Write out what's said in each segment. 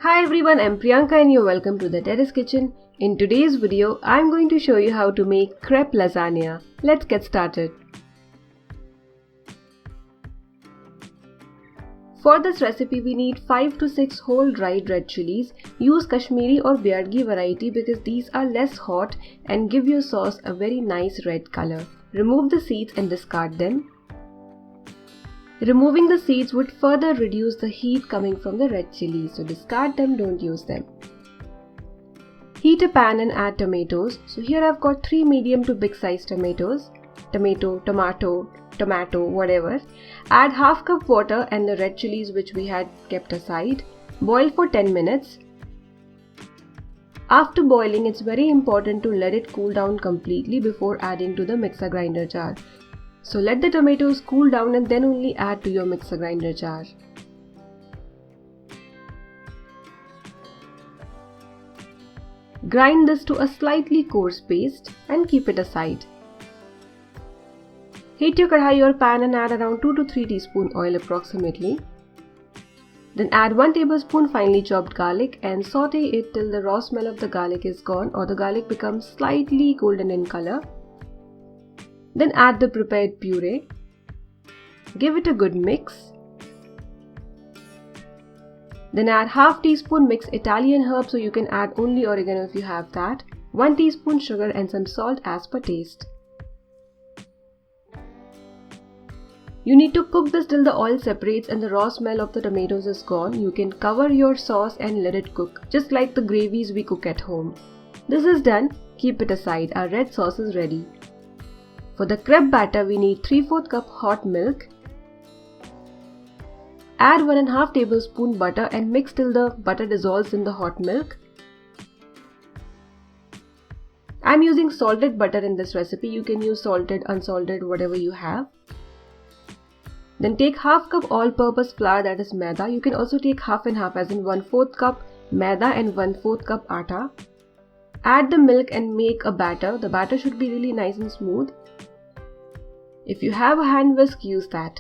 Hi everyone, I'm Priyanka and you're welcome to the Terrace Kitchen. In today's video, I'm going to show you how to make crepe lasagna. Let's get started. For this recipe, we need 5 to 6 whole dried red chilies. Use Kashmiri or Byadgi variety because these are less hot and give your sauce a very nice red color. Remove the seeds and discard them. Removing the seeds would further reduce the heat coming from the red chilies, so discard them, don't use them. Heat a pan and add tomatoes. So here I've got 3 medium to big size tomatoes. Tomato, whatever. Add half cup water and the red chilies which we had kept aside. Boil for 10 minutes. After boiling, it's very important to let it cool down completely before adding to the mixer grinder jar. So let the tomatoes cool down and then only add to your mixer grinder jar. Grind this to a slightly coarse paste and keep it aside. Heat your kadhai or pan and add around 2 to 3 teaspoon oil approximately. Then add 1 tablespoon finely chopped garlic and saute it till the raw smell of the garlic is gone or the garlic becomes slightly golden in color. Then add the prepared puree. Give it a good mix. Then add half teaspoon mixed Italian herbs, so you can add only oregano if you have that. 1 teaspoon sugar and some salt as per taste. You need to cook this till the oil separates and the raw smell of the tomatoes is gone. You can cover your sauce and let it cook, just like the gravies we cook at home. This is done. Keep it aside. Our red sauce is ready. For the crepe batter, we need 3/4 cup hot milk. Add 1.5 tablespoon butter and mix till the butter dissolves in the hot milk. I'm using salted butter in this recipe. You can use salted, unsalted, whatever you have. Then take half cup all-purpose flour, that is maida. You can also take half and half, as in 1/4 cup maida and 1/4 cup atta. Add the milk and make a batter. The batter should be really nice and smooth. If you have a hand whisk, use that.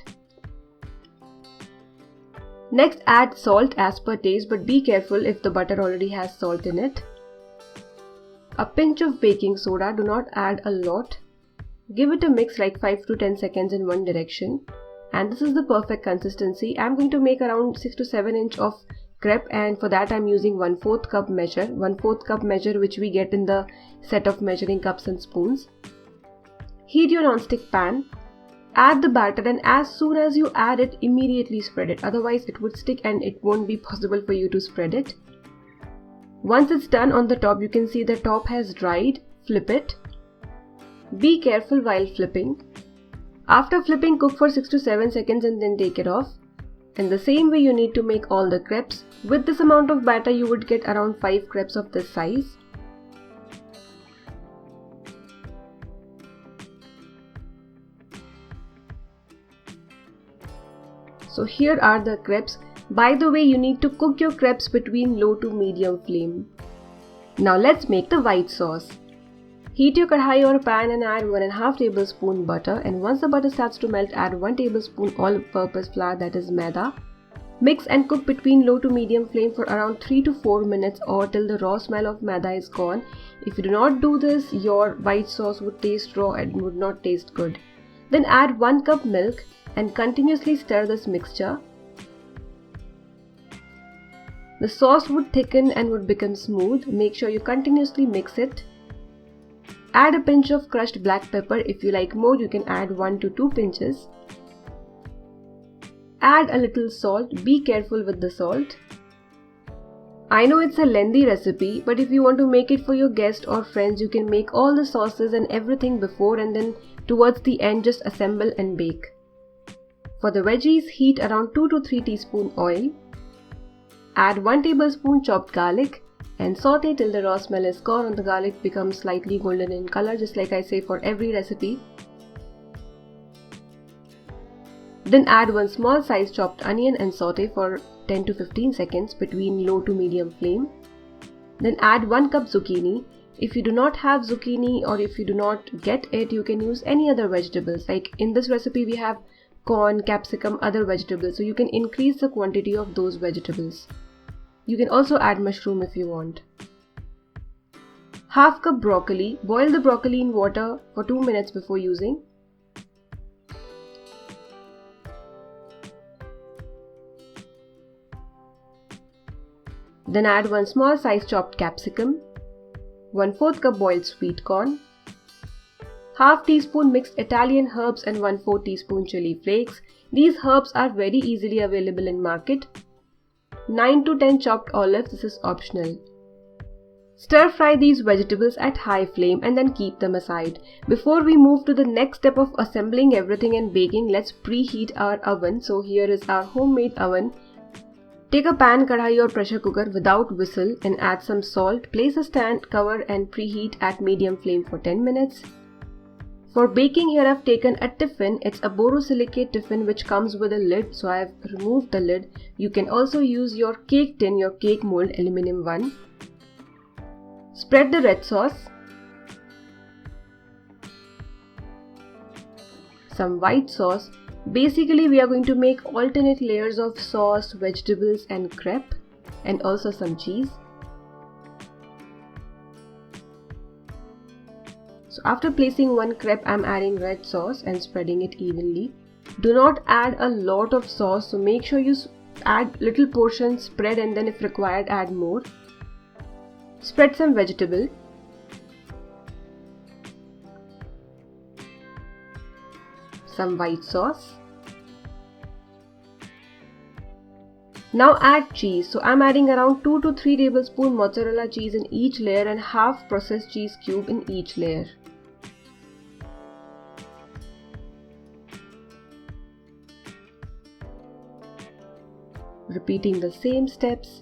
Next, add salt as per taste, but be careful if the butter already has salt in it. A pinch of baking soda, do not add a lot. Give it a mix like 5 to 10 seconds in one direction. And this is the perfect consistency. I'm going to make around 6 to 7 inch of crepe, and for that I'm using 1/4 cup measure. 1/4 cup measure which we get in the set of measuring cups and spoons. Heat your non-stick pan. Add the batter and as soon as you add it, immediately spread it. Otherwise it would stick and it won't be possible for you to spread it. Once it's done, on the top you can see the top has dried. Flip it. Be careful while flipping. After flipping, cook for 6 to 7 seconds and then take it off. And the same way you need to make all the crepes. With this amount of batter you would get around 5 crepes of this size. So here are the crepes. By the way, you need to cook your crepes between low to medium flame. Now let's make the white sauce. Heat your kadhai or pan and add 1.5 tablespoon butter, and once the butter starts to melt, add 1 tablespoon all-purpose flour, that is maida. Mix and cook between low to medium flame for around 3 to 4 minutes or till the raw smell of maida is gone. If you do not do this, your white sauce would taste raw and would not taste good. Then add 1 cup milk and continuously stir this mixture. The sauce would thicken and would become smooth. Make sure you continuously mix it. Add a pinch of crushed black pepper. If you like more, you can add 1 to 2 pinches. Add a little salt. Be careful with the salt. I know it's a lengthy recipe, but if you want to make it for your guests or friends, you can make all the sauces and everything before and then towards the end just assemble and bake. For the veggies, heat around 2 to 3 teaspoon oil. Add 1 tablespoon chopped garlic and saute till the raw smell is gone and the garlic becomes slightly golden in color, just like I say for every recipe. Then add 1 small size chopped onion and saute for 10 to 15 seconds between low to medium flame. Then add 1 cup zucchini. If you do not have zucchini or if you do not get it, you can use any other vegetables. Like in this recipe we have corn, capsicum, other vegetables, so you can increase the quantity of those vegetables. You can also add mushroom if you want. Half cup broccoli. Boil the broccoli in water for 2 minutes before using. Then add 1 small size chopped capsicum, 1/4 cup boiled sweet corn, half teaspoon mixed Italian herbs and 1/4 teaspoon chili flakes. These herbs are very easily available in market. 9 to 10 chopped olives, this is optional. Stir fry these vegetables at high flame and then keep them aside. Before we move to the next step of assembling everything and baking, let's preheat our oven. So here is our homemade oven. Take a pan, kadhai or pressure cooker without whistle and add some salt. Place a stand cover and preheat at medium flame for 10 minutes. For baking, here I've taken a tiffin. It's a borosilicate tiffin which comes with a lid, so I've removed the lid. You can also use your cake tin, your cake mold, aluminum one. Spread the red sauce, some white sauce. Basically, we are going to make alternate layers of sauce, vegetables and crepe, and also some cheese. So after placing one crepe, I'm adding red sauce and spreading it evenly. Do not add a lot of sauce, so make sure you add little portions, spread, and then if required add more. Spread some vegetable. Some white sauce. Now add cheese. So I'm adding around 2 to 3 tablespoons mozzarella cheese in each layer and half processed cheese cube in each layer. Repeating the same steps.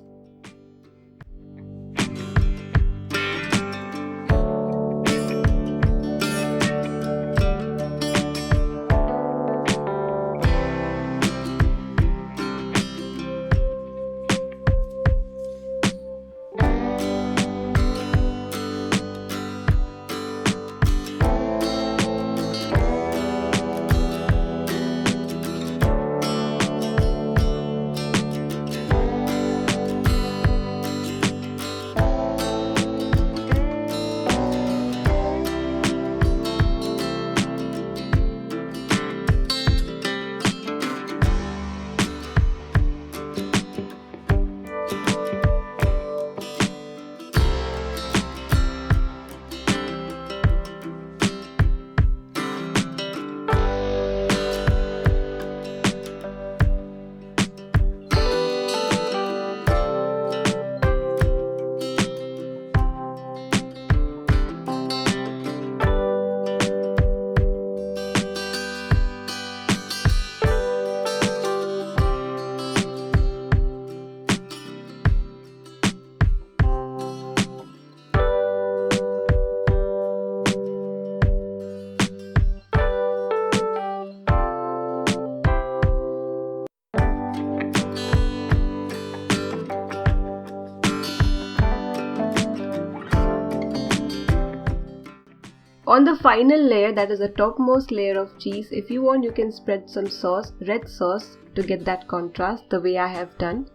On the final layer, that is the topmost layer of cheese, if you want you can spread some sauce, red sauce, to get that contrast the way I have done.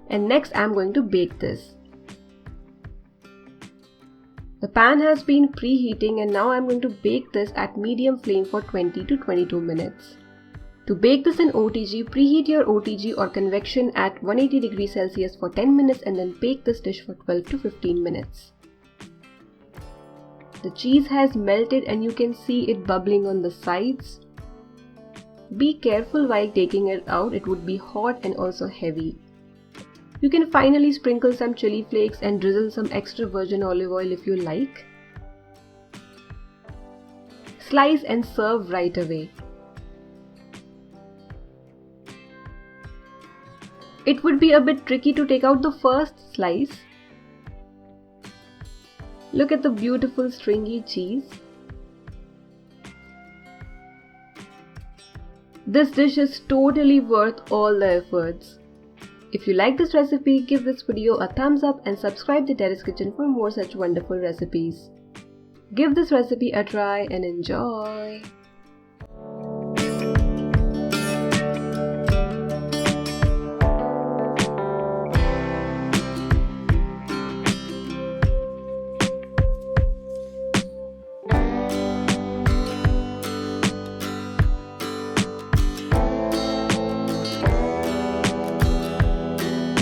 And next I'm going to bake this. The pan has been preheating and now I'm going to bake this at medium flame for 20 to 22 minutes. To bake this in OTG, preheat your OTG or convection at 180 degrees Celsius for 10 minutes and then bake this dish for 12 to 15 minutes. The cheese has melted and you can see it bubbling on the sides. Be careful while taking it out, it would be hot and also heavy. You can finally sprinkle some chili flakes and drizzle some extra virgin olive oil if you like. Slice and serve right away. It would be a bit tricky to take out the first slice. Look at the beautiful stringy cheese. This dish is totally worth all the efforts. If you like this recipe, give this video a thumbs up and subscribe to Terry's Kitchen for more such wonderful recipes. Give this recipe a try and enjoy!